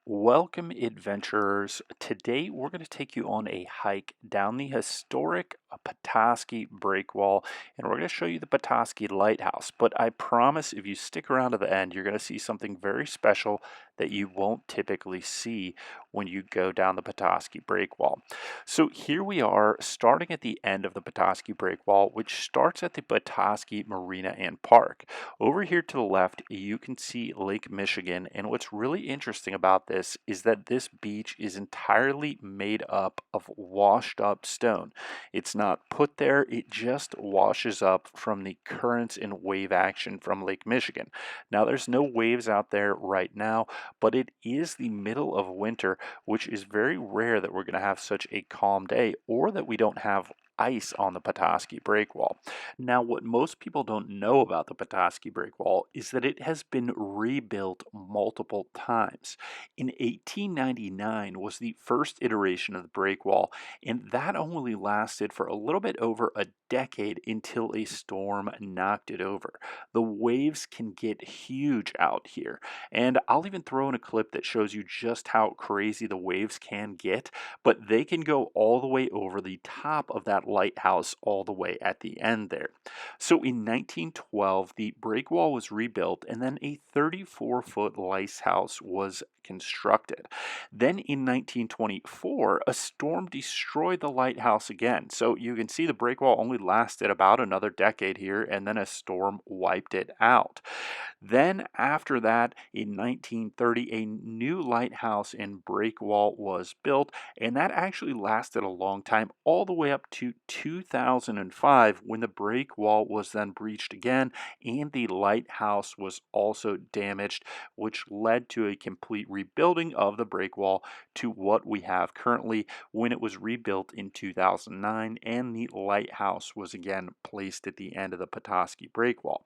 Welcome, adventurers. Today, we're going to take you on a hike down the historic Petoskey Breakwall, and we're going to show you the Petoskey Lighthouse. But I promise if you stick around to the end, you're going to see something very special that you won't typically see when you go down the Petoskey Breakwall. So here we are, starting at the end of the Petoskey Breakwall, which starts at the Petoskey Marina and Park. Over here to the left, you can see Lake Michigan, and what's really interesting about this is that this beach is entirely made up of washed up stone. It's not put there, it just washes up from the currents and wave action from Lake Michigan. Now, there's no waves out there right now, but it is the middle of winter, which is very rare that we're going to have such a calm day or that we don't have ice on the Petoskey Breakwall. Now, what most people don't know about the Petoskey Breakwall is that it has been rebuilt multiple times. In 1899 was the first iteration of the breakwall, and that only lasted for a little bit over a decade until a storm knocked it over. The waves can get huge out here, and I'll even throw in a clip that shows you just how crazy the waves can get, but they can go all the way over the top of that lighthouse all the way at the end there. So in 1912, the breakwall was rebuilt and then a 34-foot lighthouse was constructed. Then in 1924, a storm destroyed the lighthouse again. So you can see the breakwall only lasted about another decade here, and then a storm wiped it out. Then, after that, in 1930, a new lighthouse in Breakwall was built, and that actually lasted a long time, all the way up to 2005, when the breakwall was then breached again, and the lighthouse was also damaged, which led to a complete rebuilding of the breakwall to what we have currently when it was rebuilt in 2009, and the lighthouse was again placed at the end of the Petoskey Breakwall.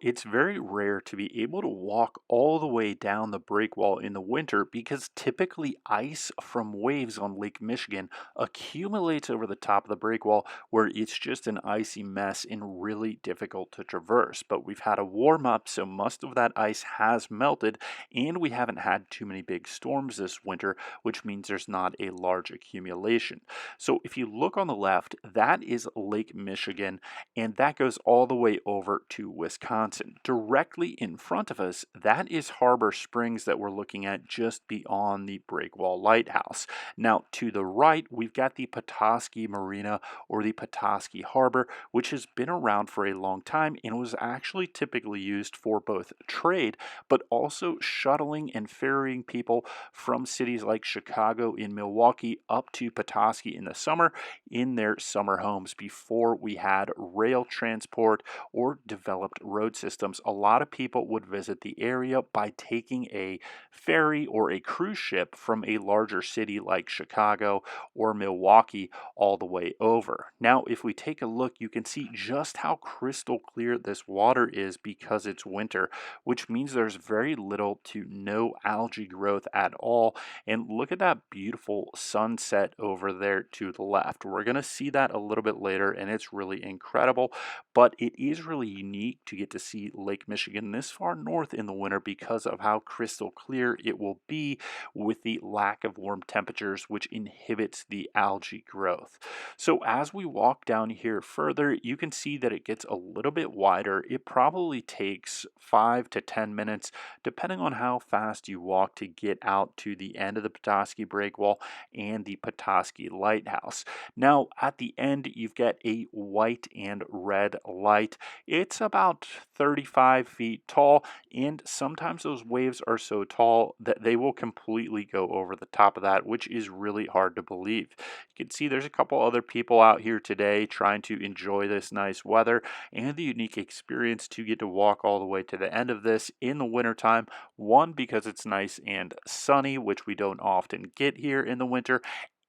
It's very rare to be able to walk all the way down the breakwall in the winter because typically ice from waves on Lake Michigan accumulates over the top of the breakwall where it's just an icy mess and really difficult to traverse. But we've had a warm up, so most of that ice has melted, and we haven't had too many big storms this winter, which means there's not a large accumulation. So if you look on the left, that is Lake Michigan, and that goes all the way over to Wisconsin. Directly in front of us, that is Harbor Springs that we're looking at just beyond the Breakwall Lighthouse. Now, to the right, we've got the Petoskey Marina or the Petoskey Harbor, which has been around for a long time and was actually typically used for both trade, but also shuttling and ferrying people from cities like Chicago and Milwaukee up to Petoskey in the summer in their summer homes before we had rail transport or developed road systems. A lot of people would visit the area by taking a ferry or a cruise ship from a larger city like Chicago or Milwaukee all the way over. Now, if we take a look, you can see just how crystal clear this water is because it's winter, which means there's very little to no algae growth at all. And look at that beautiful sunset over there to the left. We're going to see that a little bit later, and it's really incredible. But it is really unique to get to see Lake Michigan this far north in the winter because of how crystal clear it will be with the lack of warm temperatures, which inhibits the algae growth. So as we walk down here further, you can see that it gets a little bit wider. It probably takes 5 to 10 minutes, depending on how fast you walk, to get out to the end of the Petoskey Breakwall and the Petoskey Lighthouse. Now, at the end, you've got a white and red light. It's about 35 feet tall, and sometimes those waves are so tall that they will completely go over the top of that, which is really hard to believe. You can see there's a couple other people out here today trying to enjoy this nice weather and the unique experience to get to walk all the way to the end of this in the wintertime. One, because it's nice and sunny, which we don't often get here in the winter,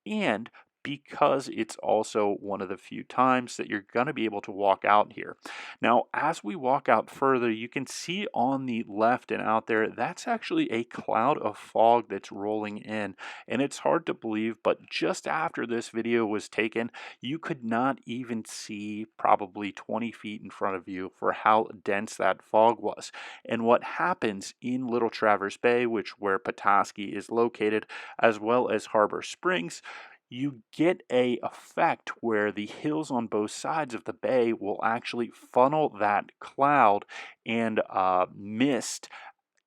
and because it's also one of the few times that you're going to be able to walk out here. Now, as we walk out further, you can see on the left and out there, that's actually a cloud of fog that's rolling in. And it's hard to believe, but just after this video was taken, you could not even see probably 20 feet in front of you for how dense that fog was. And what happens in Little Traverse Bay, which where Petoskey is located, as well as Harbor Springs, you get a effect where the hills on both sides of the bay will actually funnel that cloud and mist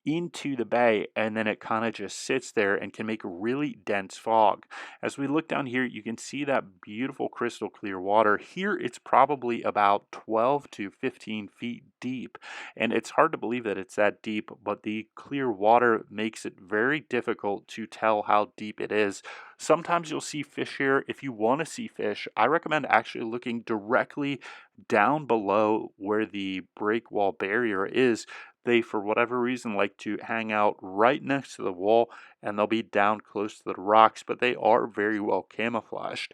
into the bay, and then it kind of just sits there and can make really dense fog. As we look down here, you can see that beautiful crystal clear water. Here it's probably about 12 to 15 feet deep, and it's hard to believe that it's that deep, but the clear water makes it very difficult to tell how deep it is. Sometimes you'll see fish here. If you want to see fish, I recommend actually looking directly down below where the breakwall barrier is. They, for whatever reason, like to hang out right next to the wall, and they'll be down close to the rocks, but they are very well camouflaged.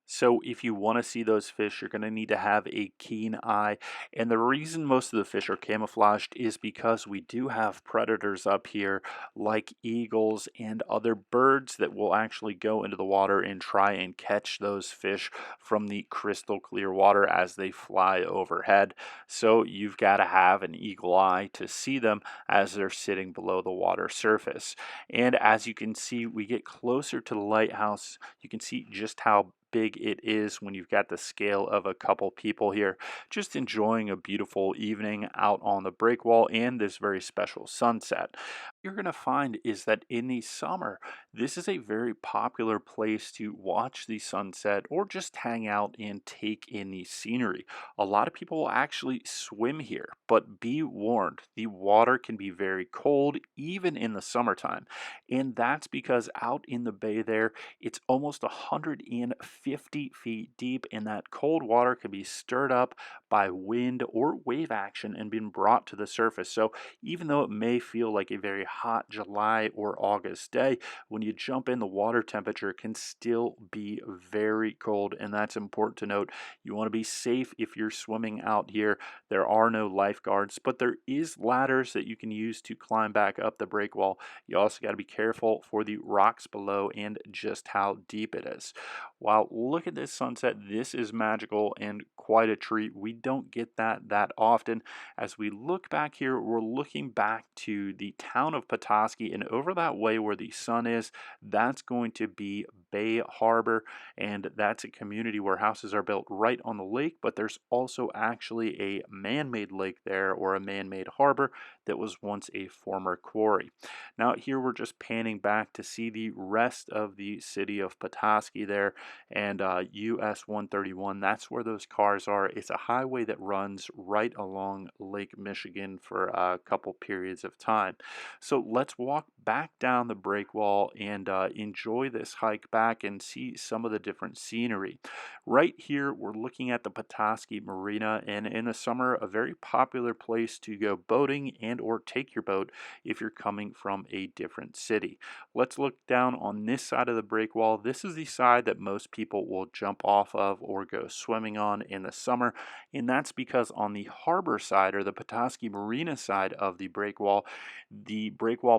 So if you want to see those fish, you're going to need to have a keen eye. And the reason most of the fish are camouflaged is because we do have predators up here like eagles and other birds that will actually go into the water and try and catch those fish from the crystal clear water as they fly overhead. So you've got to have an eagle eye to see them as they're sitting below the water surface. And as you can see, we get closer to the lighthouse. You can see just how big it is when you've got the scale of a couple people here just enjoying a beautiful evening out on the breakwall and this very special sunset. You're going to find is that in the summer, this is a very popular place to watch the sunset or just hang out and take in the scenery. A lot of people will actually swim here, but be warned, the water can be very cold even in the summertime. And that's because out in the bay there, it's almost 150 feet deep, and that cold water can be stirred up by wind or wave action and been brought to the surface. So even though it may feel like a very hot July or August day, when you jump in, the water temperature can still be very cold, and that's important to note. You want to be safe if you're swimming out here. There are no lifeguards, but there is ladders that you can use to climb back up the breakwall. You also got to be careful for the rocks below and just how deep it is. Wow, look at this sunset. This is magical and quite a treat. We don't get that often. As we look back here, we're looking back to the town of Petoskey, and over that way where the sun is, that's going to be Bay Harbor, and that's a community where houses are built right on the lake, but there's also actually a man-made lake there, or a man-made harbor that was once a former quarry. Now here we're just panning back to see the rest of the city of Petoskey there, and US 131, that's where those cars are. It's a highway that runs right along Lake Michigan for a couple periods of time. So let's walk back down the breakwall and enjoy this hike back and see some of the different scenery. Right here, we're looking at the Petoskey Marina, and in the summer, a very popular place to go boating and or take your boat if you're coming from a different city. Let's look down on this side of the breakwall. This is the side that most people will jump off of or go swimming on in the summer, and that's because on the harbor side, or the Petoskey Marina side of the breakwall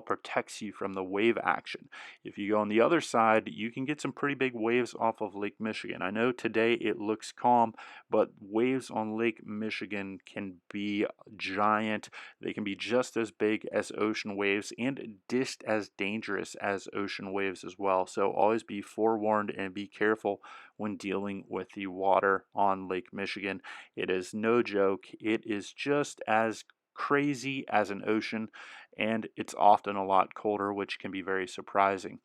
protects you from the wave action. If you go on the other side, you can get some pretty big waves off of Lake Michigan. I know today it looks calm, but waves on Lake Michigan can be giant. They can be just as big as ocean waves and just as dangerous as ocean waves as well. So always be forewarned and be careful when dealing with the water on Lake Michigan. It is no joke. It is just as crazy as an ocean, and it's often a lot colder, which can be very surprising.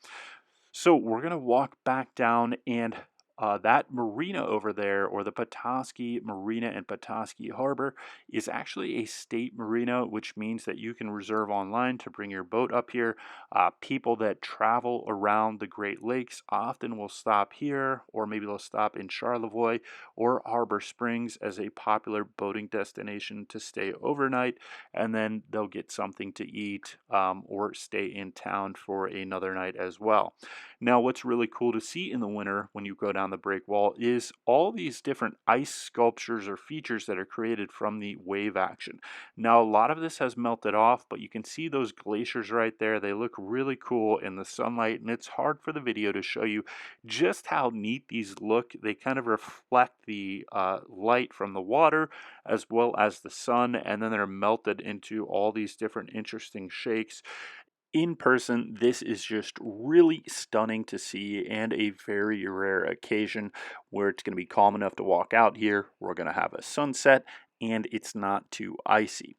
So we're going to walk back down, and That marina over there, or the Petoskey Marina and Petoskey Harbor, is actually a state marina, which means that you can reserve online to bring your boat up here. People that travel around the Great Lakes often will stop here, or maybe they'll stop in Charlevoix or Harbor Springs as a popular boating destination to stay overnight, and then they'll get something to eat or stay in town for another night as well. Now, what's really cool to see in the winter when you go down the breakwall is all these different ice sculptures or features that are created from the wave action. Now, a lot of this has melted off, but you can see those glaciers right there. They look really cool in the sunlight, and it's hard for the video to show you just how neat these look. They kind of reflect the light from the water as well as the sun, and then they're melted into all these different interesting shapes. In person, this is just really stunning to see, and a very rare occasion where it's going to be calm enough to walk out here. We're going to have a sunset, and it's not too icy.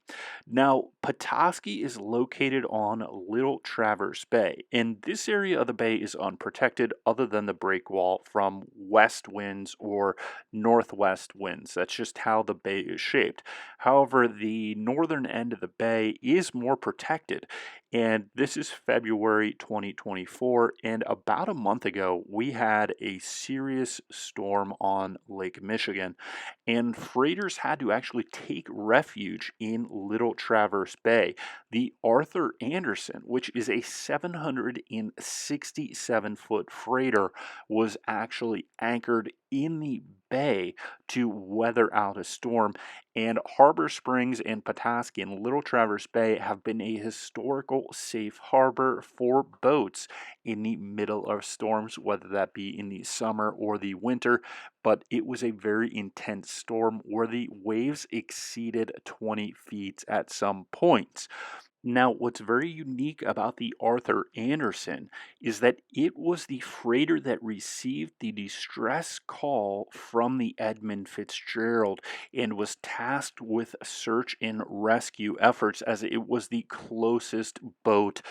Now, Petoskey is located on Little Traverse Bay, and this area of the bay is unprotected other than the breakwall from west winds or northwest winds. That's just how the bay is shaped. However, the northern end of the bay is more protected, and this is February 2024, and about a month ago, we had a serious storm on Lake Michigan, and freighters had to actually take refuge in Little Traverse Bay. The Arthur Anderson, which is a 767-foot freighter, was actually anchored in the bay to weather out a storm, and Harbor Springs and Petoskey and Little Traverse Bay have been a historical safe harbor for boats in the middle of storms, whether that be in the summer or the winter. But it was a very intense storm where the waves exceeded 20 feet at some points. Now, what's very unique about the Arthur Anderson is that it was the freighter that received the distress call from the Edmund Fitzgerald and was tasked with search and rescue efforts, as it was the closest boat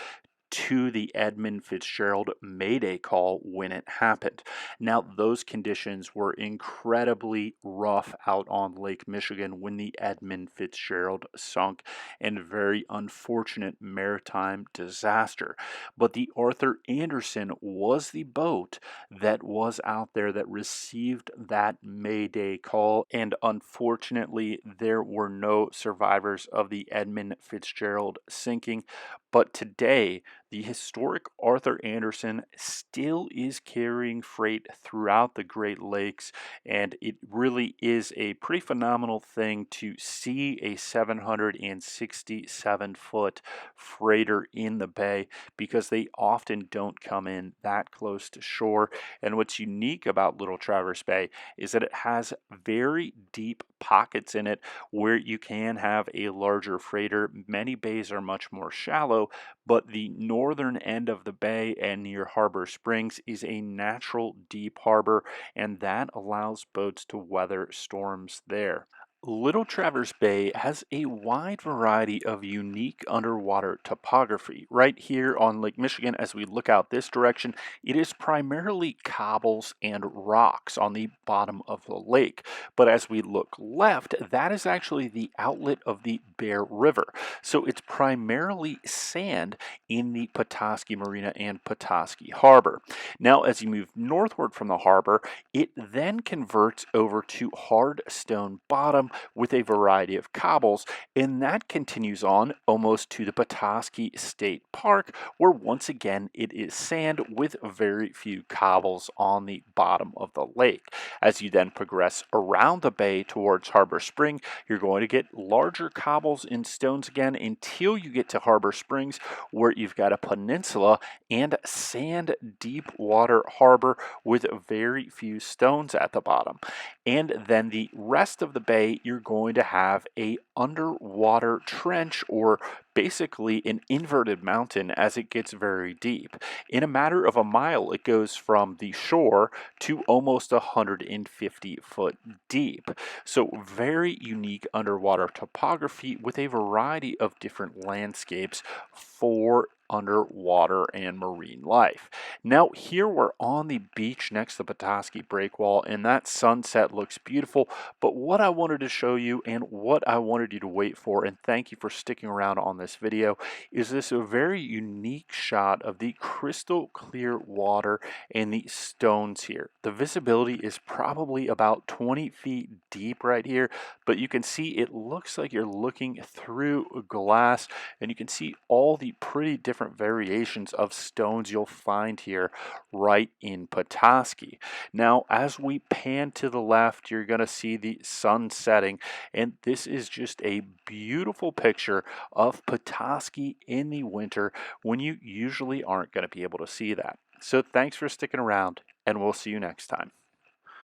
to the Edmund Fitzgerald Mayday call when it happened. Now, those conditions were incredibly rough out on Lake Michigan when the Edmund Fitzgerald sunk, and very unfortunate maritime disaster. But the Arthur Anderson was the boat that was out there that received that Mayday call, and unfortunately, there were no survivors of the Edmund Fitzgerald sinking. But today, the historic Arthur Anderson still is carrying freight throughout the Great Lakes, and it really is a pretty phenomenal thing to see a 767-foot freighter in the bay, because they often don't come in that close to shore. And what's unique about Little Traverse Bay is that it has very deep pockets in it where you can have a larger freighter. Many bays are much more shallow, but the northern end of the bay and near Harbor Springs is a natural deep harbor, and that allows boats to weather storms there. Little Traverse Bay has a wide variety of unique underwater topography. Right here on Lake Michigan, as we look out this direction, it is primarily cobbles and rocks on the bottom of the lake. But as we look left, that is actually the outlet of the Bear River. So it's primarily sand in the Petoskey Marina and Petoskey Harbor. Now, as you move northward from the harbor, it then converts over to hard stone bottom with a variety of cobbles, and that continues on almost to the Petoskey State Park, where once again it is sand with very few cobbles on the bottom of the lake. As you then progress around the bay towards Harbor Spring, you're going to get larger cobbles and stones again until you get to Harbor Springs, where you've got a peninsula and sand deep water harbor with very few stones at the bottom. And then the rest of the bay, you're going to have a underwater trench, or basically an inverted mountain, as it gets very deep. In a matter of a mile, it goes from the shore to almost 150 foot deep. So very unique underwater topography with a variety of different landscapes for underwater and marine life. Now here we're on the beach next to the Petoskey Breakwall, and that sunset looks beautiful. But what I wanted to show you and what I wanted you to wait for, and thank you for sticking around on this video, is this a very unique shot of the crystal clear water and the stones here. The visibility is probably about 20 feet deep right here, but you can see it looks like you're looking through glass, and you can see all the pretty different variations of stones you'll find here right in Petoskey. Now, as we pan to the left, you're going to see the sun setting, and this is just a beautiful picture of Petoskey in the winter when you usually aren't going to be able to see that. So thanks for sticking around, and we'll see you next time.